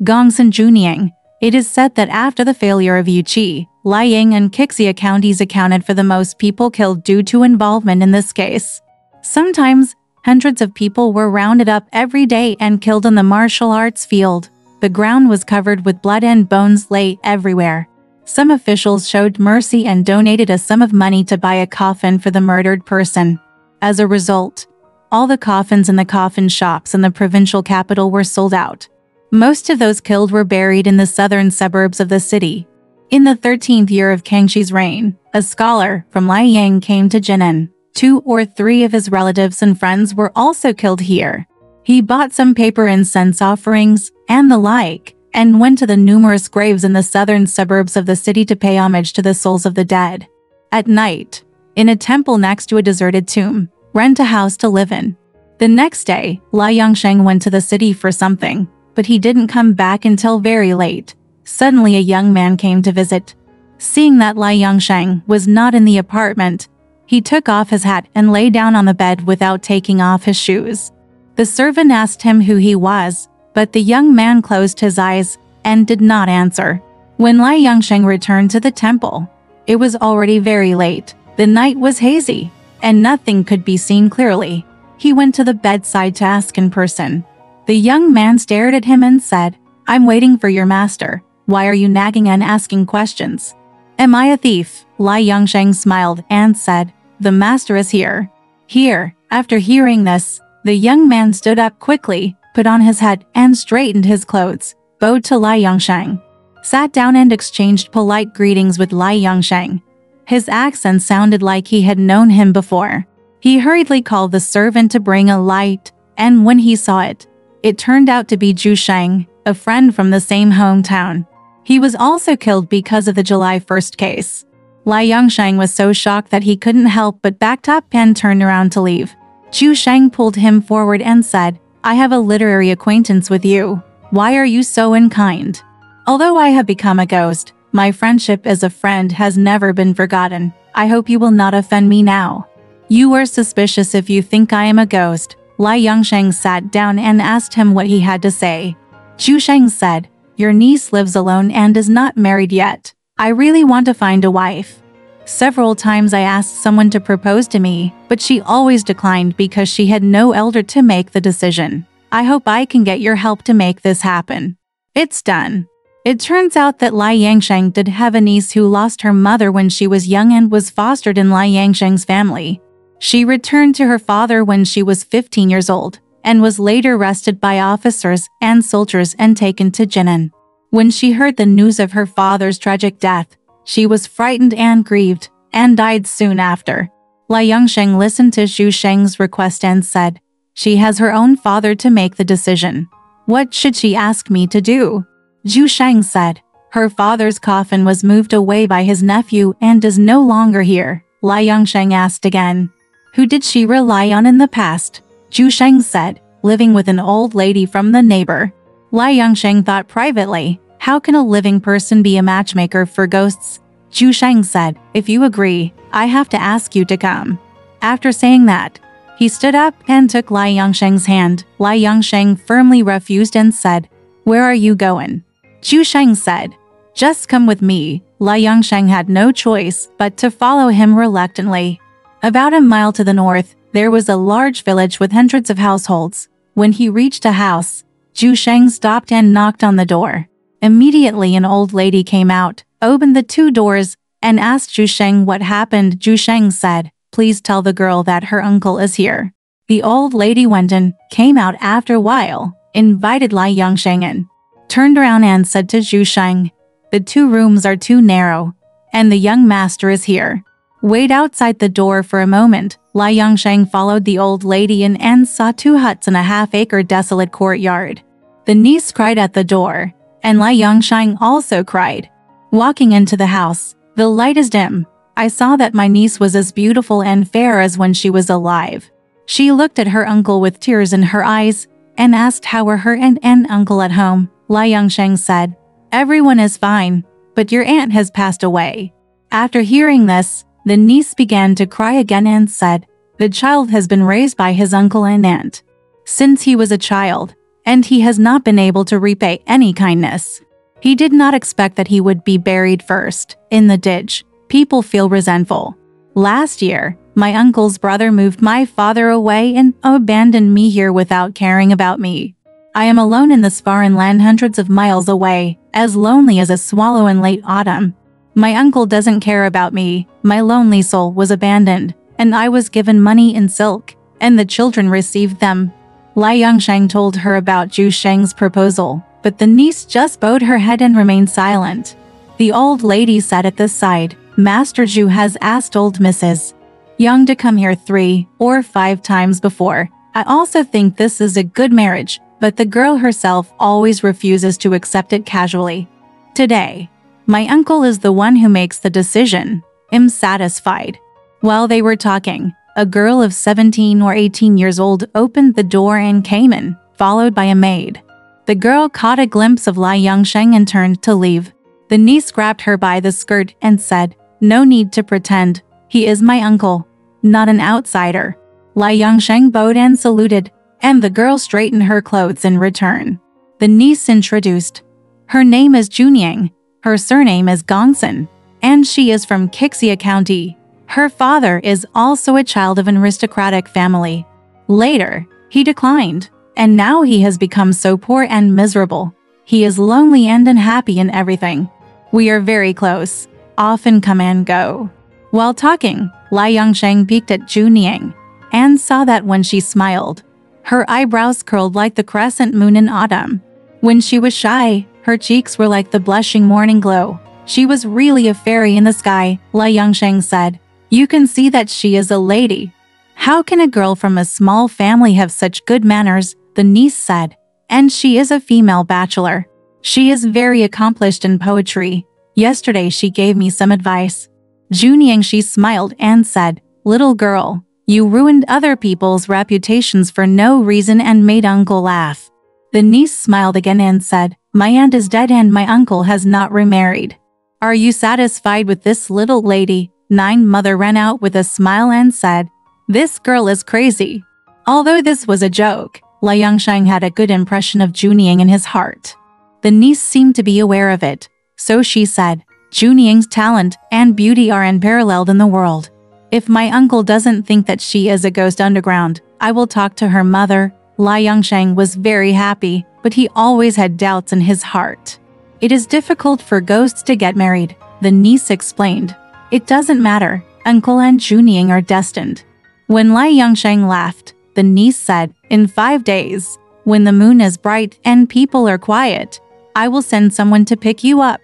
Gongsun Jiuniang. It is said that after the failure of Yuqi, Liang and Qixia counties accounted for the most people killed due to involvement in this case. Sometimes, hundreds of people were rounded up every day and killed in the martial arts field. The ground was covered with blood and bones lay everywhere. Some officials showed mercy and donated a sum of money to buy a coffin for the murdered person. As a result, all the coffins in the coffin shops in the provincial capital were sold out. Most of those killed were buried in the southern suburbs of the city. In the 13th year of Kangxi's reign, a scholar from Liang came to Jinan. 2 or 3 of his relatives and friends were also killed here. He bought some paper incense offerings and the like, and went to the numerous graves in the southern suburbs of the city to pay homage to the souls of the dead. At night, in a temple next to a deserted tomb, rent a house to live in. The next day, Liaozhai went to the city for something, but he didn't come back until very late. Suddenly a young man came to visit. Seeing that Liaozhai was not in the apartment, he took off his hat and lay down on the bed without taking off his shoes. The servant asked him who he was, but the young man closed his eyes and did not answer. When Liaozhai returned to the temple, it was already very late. The night was hazy, and nothing could be seen clearly. He went to the bedside to ask in person. The young man stared at him and said, "I'm waiting for your master. Why are you nagging and asking questions?" "Am I a thief?" Liaozhai smiled and said, "The master is here." Here, after hearing this, the young man stood up quickly, put on his hat and straightened his clothes, bowed to Liaozhai, sat down and exchanged polite greetings with Liaozhai. His accent sounded like he had known him before. He hurriedly called the servant to bring a light, and when he saw it, it turned out to be Jiuniang, a friend from the same hometown. He was also killed because of the July 1st case. Liaozhai was so shocked that he couldn't help but backed up and turned around to leave. Jiuniang pulled him forward and said, "I have a literary acquaintance with you. Why are you so unkind? Although I have become a ghost, my friendship as a friend has never been forgotten. I hope you will not offend me now. You are suspicious if you think I am a ghost." Liaozhai sat down and asked him what he had to say. Jiuniang said, "Your niece lives alone and is not married yet. I really want to find a wife. Several times I asked someone to propose to me, but she always declined because she had no elder to make the decision. I hope I can get your help to make this happen." It's done. It turns out that Liaozhai did have a niece who lost her mother when she was young and was fostered in Liaozhai's family. She returned to her father when she was 15 years old, and was later arrested by officers and soldiers and taken to Jinan. When she heard the news of her father's tragic death, she was frightened and grieved, and died soon after. Liaozhai listened to Jiuniang's request and said, "She has her own father to make the decision. What should she ask me to do?" Jiuniang said, "Her father's coffin was moved away by his nephew and is no longer here." Liaozhai asked again, "Who did she rely on in the past?" Jiuniang said, "Living with an old lady from the neighbor." Liaozhai thought privately, "How can a living person be a matchmaker for ghosts?" Jiuniang said, "If you agree, I have to ask you to come." After saying that, he stood up and took Liaozhai's hand. Liaozhai firmly refused and said, "Where are you going?" Jiuniang said, "Just come with me." Liaozhai had no choice but to follow him reluctantly. About a mile to the north, there was a large village with hundreds of households. When he reached a house, Jiuniang stopped and knocked on the door. Immediately an old lady came out, opened the 2 doors, and asked Jiuniang what happened. Jiuniang said, "Please tell the girl that her uncle is here." The old lady went in, came out after a while, invited Liaozhai in, turned around and said to Jiuniang, "The 2 rooms are too narrow, and the young master is here. Wait outside the door for a moment." Liaozhai followed the old lady in and saw 2 huts in a half-acre desolate courtyard. The niece cried at the door, and Liaozhai also cried. Walking into the house, "The light is dim. I saw that my niece was as beautiful and fair as when she was alive." She looked at her uncle with tears in her eyes, and asked how were her aunt and uncle at home. Liaozhai said, "Everyone is fine, but your aunt has passed away." After hearing this, the niece began to cry again and said, "The child has been raised by his uncle and aunt since he was a child, and he has not been able to repay any kindness. He did not expect that he would be buried first, in the ditch. People feel resentful. Last year, my uncle's brother moved my father away and abandoned me here without caring about me. I am alone in this foreign land hundreds of miles away, as lonely as a swallow in late autumn. My uncle doesn't care about me. My lonely soul was abandoned, and I was given money in silk, and the children received them. Liaozhai told her about Zhu Sheng's proposal, but the niece just bowed her head and remained silent. The old lady sat at the side. Master Zhu has asked old Mrs. Yang to come here 3 or 5 times before. I also think this is a good marriage, but the girl herself always refuses to accept it casually. Today, my uncle is the one who makes the decision. I'm satisfied. While they were talking, a girl of 17 or 18 years old opened the door and came in, followed by a maid. The girl caught a glimpse of Liaozhai and turned to leave. The niece grabbed her by the skirt and said, "No need to pretend. He is my uncle, not an outsider." Liaozhai bowed and saluted, and the girl straightened her clothes in return. The niece introduced. Her name is Jiuniang. Her surname is Gongsun, and she is from Qixia County. Her father is also a child of an aristocratic family. Later, he declined, and now he has become so poor and miserable. He is lonely and unhappy in everything. We are very close, often come and go. While talking, Liaozhai peeked at Jiuniang and saw that when she smiled, her eyebrows curled like the crescent moon in autumn. When she was shy, her cheeks were like the blushing morning glow. She was really a fairy in the sky, Liaozhai said. You can see that she is a lady. How can a girl from a small family have such good manners? The niece said. And she is a female bachelor. She is very accomplished in poetry. Yesterday she gave me some advice. Jiuniang, she smiled and said, "Little girl, you ruined other people's reputations for no reason and made uncle laugh." The niece smiled again and said, "My aunt is dead and my uncle has not remarried. Are you satisfied with this little lady?" Mother ran out with a smile and said, "This girl is crazy." Although this was a joke, Liaozhai had a good impression of Jiuniang in his heart. The niece seemed to be aware of it, so she said, "Jiuniang's talent and beauty are unparalleled in the world. If my uncle doesn't think that she is a ghost underground, I will talk to her mother." Liaozhai was very happy, but he always had doubts in his heart. "It is difficult for ghosts to get married," the niece explained. "It doesn't matter, uncle and Jiuniang are destined." When Liaozhai laughed, the niece said, "In 5 days, when the moon is bright and people are quiet, I will send someone to pick you up."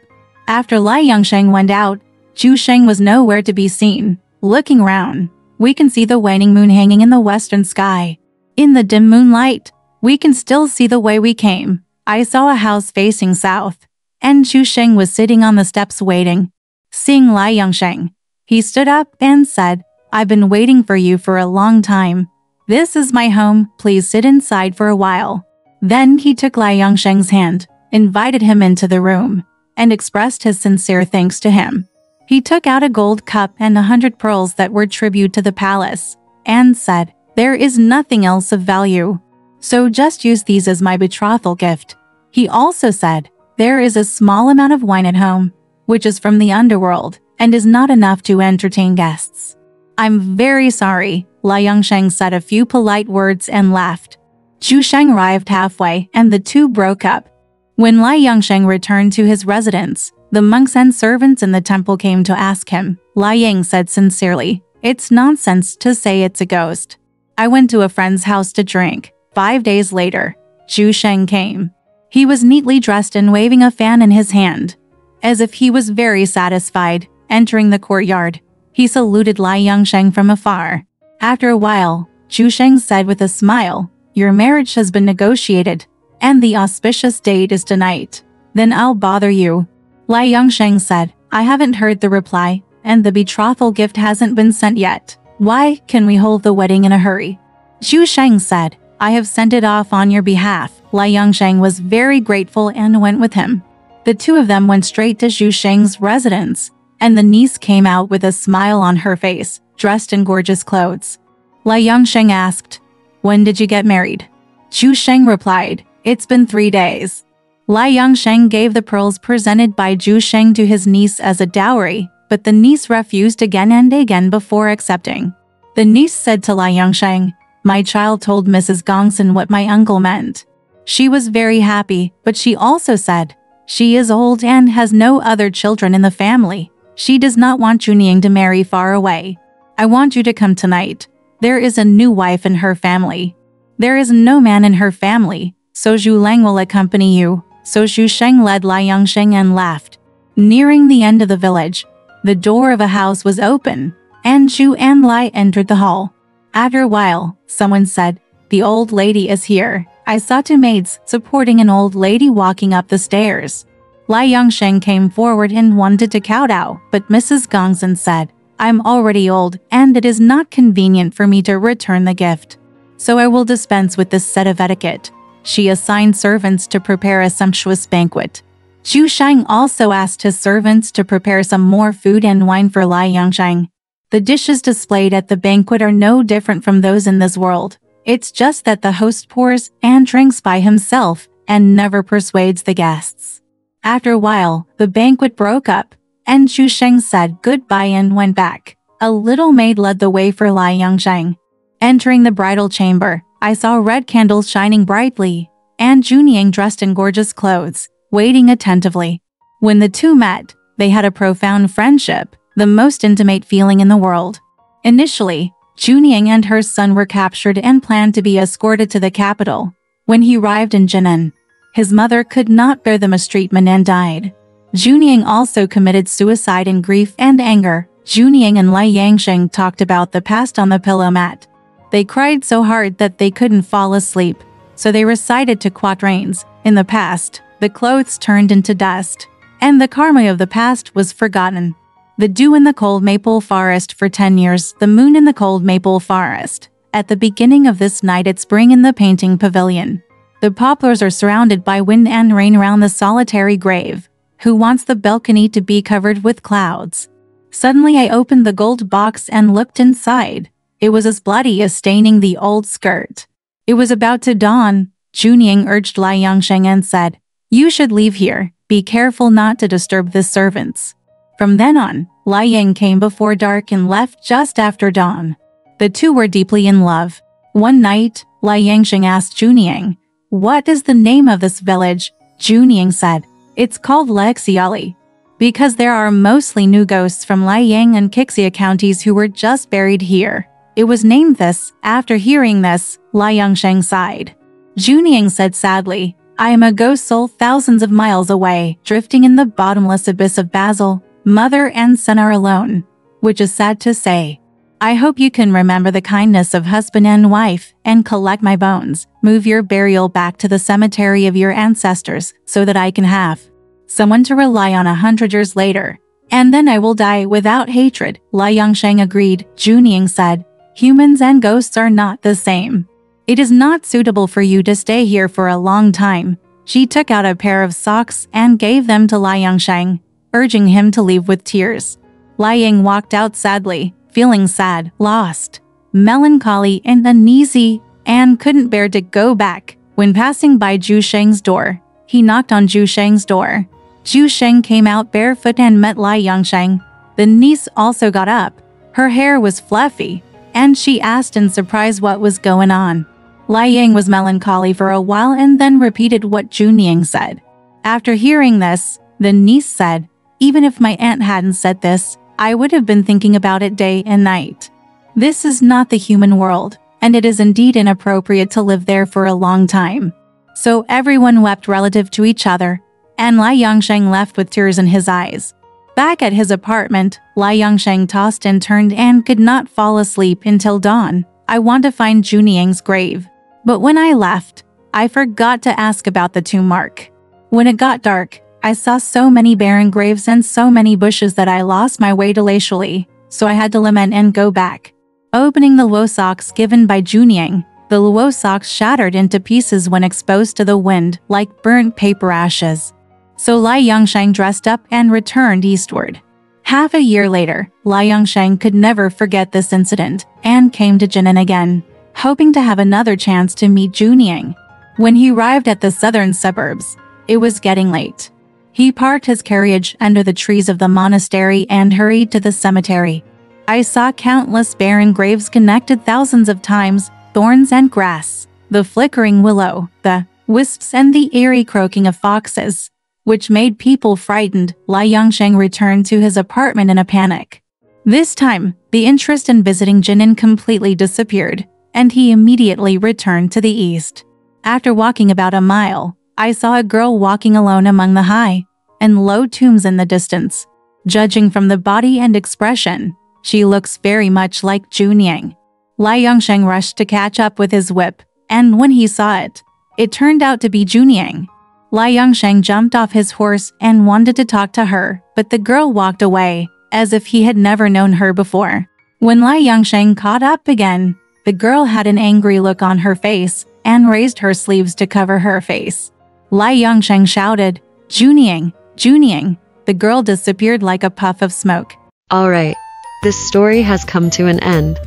After Liaozhai went out, Zhu Sheng was nowhere to be seen. Looking round, we can see the waning moon hanging in the western sky. In the dim moonlight, we can still see the way we came. I saw a house facing south, and Zhu Sheng was sitting on the steps waiting. Seeing Liaozhai, he stood up and said, "I've been waiting for you for a long time. This is my home, please sit inside for a while." Then he took Liaozhai's hand, invited him into the room, and expressed his sincere thanks to him. He took out a gold cup and 100 pearls that were tribute to the palace, and said, "There is nothing else of value, so just use these as my betrothal gift." He also said, "There is a small amount of wine at home, which is from the underworld, and is not enough to entertain guests." "I'm very sorry," Liaozhai said a few polite words and laughed. Zhu Sheng arrived halfway, and the two broke up. When Liaozhai returned to his residence, the monks and servants in the temple came to ask him. Liang said sincerely, "It's nonsense to say it's a ghost. I went to a friend's house to drink." 5 days later, Zhu Sheng came. He was neatly dressed and waving a fan in his hand, as if he was very satisfied. Entering the courtyard, he saluted Liaozhai from afar. After a while, Zhu Sheng said with a smile, "Your marriage has been negotiated, and the auspicious date is tonight. Then I'll bother you." Liaozhai said, "I haven't heard the reply, and the betrothal gift hasn't been sent yet. Why can we hold the wedding in a hurry?" Zhu Sheng said, "I have sent it off on your behalf." Liaozhai was very grateful and went with him. The two of them went straight to Zhu Sheng's residence, and the niece came out with a smile on her face, dressed in gorgeous clothes. Liaozhai asked, "When did you get married?" Zhu Sheng replied, It's been 3 days. Liaozhai gave the pearls presented by Zhu Sheng to his niece as a dowry, but the niece refused again and again before accepting. The niece said to Liaozhai, "My child told Mrs. Gongsun what my uncle meant. She was very happy, but she also said, she is old and has no other children in the family. She does not want Jiuniang to marry far away. I want you to come tonight. There is a new wife in her family. There is no man in her family, so Zhu Lang will accompany you." So Zhu Sheng led Liaozhai and left. Nearing the end of the village, the door of a house was open, and Zhu and Lai entered the hall. After a while, someone said, "The old lady is here." I saw 2 maids supporting an old lady walking up the stairs. Liaozhai came forward and wanted to kowtow, but Mrs. Gongsun said, "I'm already old, and it is not convenient for me to return the gift. So I will dispense with this set of etiquette." She assigned servants to prepare a sumptuous banquet. Zhu Sheng also asked his servants to prepare some more food and wine for Liaozhai. The dishes displayed at the banquet are no different from those in this world. It's just that the host pours and drinks by himself and never persuades the guests. After a while, the banquet broke up, and Zhu Sheng said goodbye and went back. A little maid led the way for Liaozhai. Entering the bridal chamber, I saw red candles shining brightly, and Jiuniang dressed in gorgeous clothes, waiting attentively. When the two met, they had a profound friendship, the most intimate feeling in the world. Initially, Jiuniang and her son were captured and planned to be escorted to the capital. When he arrived in Jinan, his mother could not bear the mistreatment and died. Jiuniang also committed suicide in grief and anger. Jiuniang and Liaozhai talked about the past on the pillow mat. They cried so hard that they couldn't fall asleep, so they recited 2 quatrains. In the past, the clothes turned into dust, and the karma of the past was forgotten. The dew in the cold maple forest for 10 years, the moon in the cold maple forest. At the beginning of this night it's spring in the painting pavilion. The poplars are surrounded by wind and rain around the solitary grave. Who wants the balcony to be covered with clouds? Suddenly I opened the gold box and looked inside. It was as bloody as staining the old skirt. It was about to dawn. Jiuniang urged Liaozhai and said, "You should leave here. Be careful not to disturb the servants." From then on, Liaozhai came before dark and left just after dawn. The two were deeply in love. One night, Liaozhai asked Jiuniang, "What is the name of this village?" Jiuniang said, "It's called Liaozhai, because there are mostly new ghosts from Liang and Qixia counties who were just buried here. It was named this." After hearing this, Liaozhai sighed. Jiuniang said sadly, "I am a ghost soul thousands of miles away, drifting in the bottomless abyss of Basel. Mother and son are alone, which is sad to say. I hope you can remember the kindness of husband and wife and collect my bones. Move your burial back to the cemetery of your ancestors so that I can have someone to rely on 100 years later. And then I will die without hatred." Liaozhai agreed. Jiuniang said, "Humans and ghosts are not the same. It is not suitable for you to stay here for a long time." She took out a pair of socks and gave them to Liaozhai, urging him to leave with tears. Liang walked out sadly, feeling sad, lost, melancholy and uneasy, and couldn't bear to go back. When passing by Zhu Sheng's door, he knocked on Zhu Sheng's door. Zhu Sheng came out barefoot and met Liaozhai. The niece also got up. Her hair was fluffy, and she asked in surprise what was going on. Liang was melancholy for a while and then repeated what Jiuniang said. After hearing this, the niece said, "Even if my aunt hadn't said this, I would have been thinking about it day and night. This is not the human world, and it is indeed inappropriate to live there for a long time." So everyone wept relative to each other, and Liaozhai left with tears in his eyes. Back at his apartment, Liaozhai tossed and turned and could not fall asleep until dawn. "I want to find Jiuniang's grave. But when I left, I forgot to ask about the tomb mark. When it got dark, I saw so many barren graves and so many bushes that I lost my way to Liaozhai, so I had to lament and go back." Opening the luo socks given by Jiuniang, the luo socks shattered into pieces when exposed to the wind like burnt paper ashes. So Liaozhai dressed up and returned eastward. Half a year later, Liaozhai could never forget this incident and came to Jinan again, hoping to have another chance to meet Jiuniang. When he arrived at the southern suburbs, it was getting late. He parked his carriage under the trees of the monastery and hurried to the cemetery. I saw countless barren graves connected thousands of times, thorns and grass, the flickering willow, the wisps and the eerie croaking of foxes, which made people frightened. Liaozhai returned to his apartment in a panic. This time, the interest in visiting Jiuniang completely disappeared, and he immediately returned to the east. After walking about a mile, I saw a girl walking alone among the high and low tombs in the distance. Judging from the body and expression, she looks very much like Jiuniang. Liaozhai rushed to catch up with his whip, and when he saw it, it turned out to be Jiuniang. Liaozhai jumped off his horse and wanted to talk to her, but the girl walked away, as if he had never known her before. When Liaozhai caught up again, the girl had an angry look on her face and raised her sleeves to cover her face. Liaozhai shouted, "Jiuniang, Jiuniang!" The girl disappeared like a puff of smoke. Alright, this story has come to an end.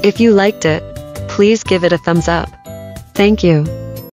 If you liked it, please give it a thumbs up. Thank you.